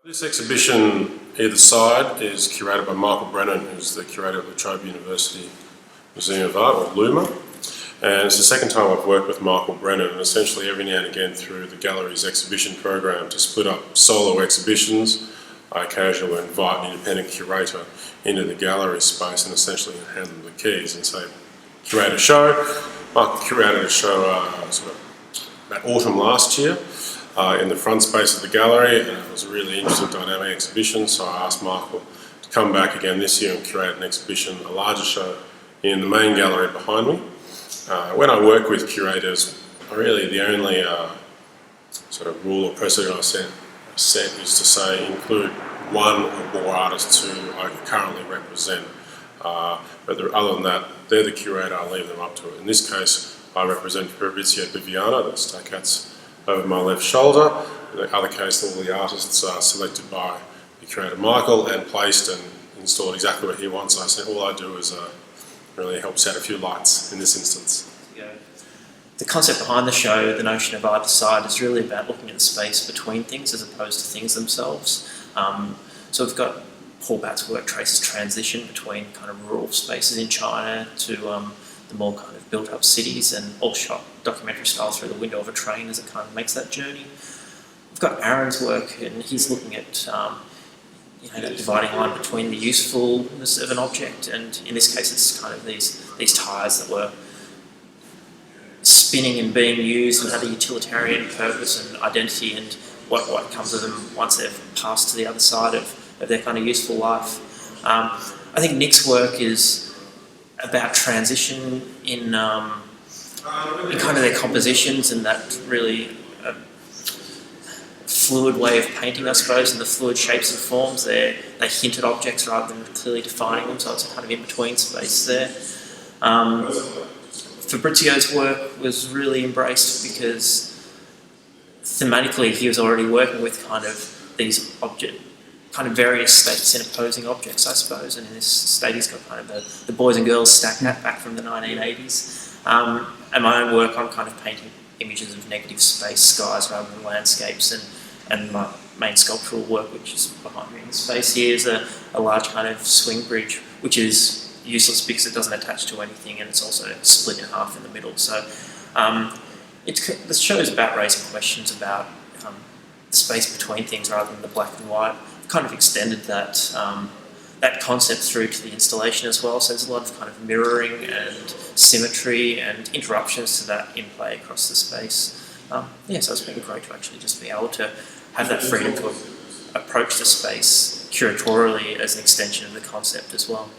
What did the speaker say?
This exhibition, either side, is curated by Michael Brennan, who's the curator of the Trobe University Museum of Art, or LUMA. And it's the second time I've worked with Michael Brennan, and essentially every now and again through the gallery's exhibition program to split up solo exhibitions, I occasionally invite an independent curator into the gallery space and essentially hand them the keys and say, curate a show. Michael curated a show about autumn last year in the front space of the gallery, and it was a really interesting dynamic exhibition, so I asked Michael to come back again this year and curate an exhibition, a larger show, in the main gallery behind me. When I work with curators, really the only sort of rule or precedent I set is to say include one or more artists who I currently represent. But other than that, they're the curator, I leave them up to it. In this case, I represent Fabrizio Viviano, that stacket's over my left shoulder. In the other case, all the artists are selected by the curator Michael and placed and installed exactly what he wants. So I said all I do is really help set a few lights in this instance. The concept behind the show, the notion of either side, is really about looking at the space between things as opposed to things themselves. So we've got Paul Batt's work traces transition between kind of rural spaces in China to the more kind of built-up cities, and all shot documentary style through the window of a train as it kind of makes that journey. We've got Aaron's work, and he's looking at that dividing line between the usefulness of an object, and in this case it's kind of these tyres that were spinning and being used and had a utilitarian purpose and identity, and what comes of them once they've passed to the other side of their kind of useful life. I think Nick's work is about transition in kind of their compositions, and that really fluid way of painting, I suppose, and the fluid shapes and forms. They hint at objects rather than clearly defining them, so it's a kind of in-between space there. Fabrizio's work was really embraced because thematically he was already working with kind of these various states in opposing objects, I suppose, and in this state he's got kind of the boys and girls stack hat back from the 1980s. And my own work, I'm kind of painting images of negative space, skies rather than landscapes, and my main sculptural work, which is behind me in the space here, is a large kind of swing bridge, which is useless because it doesn't attach to anything, and it's also split in half in the middle. So the show is about raising questions about the space between things rather than the black and white. I've kind of extended that concept through to the installation as well, so there's a lot of kind of mirroring and symmetry and interruptions to that in play across the space. So it's been great to actually just be able to have that freedom to approach the space curatorially as an extension of the concept as well.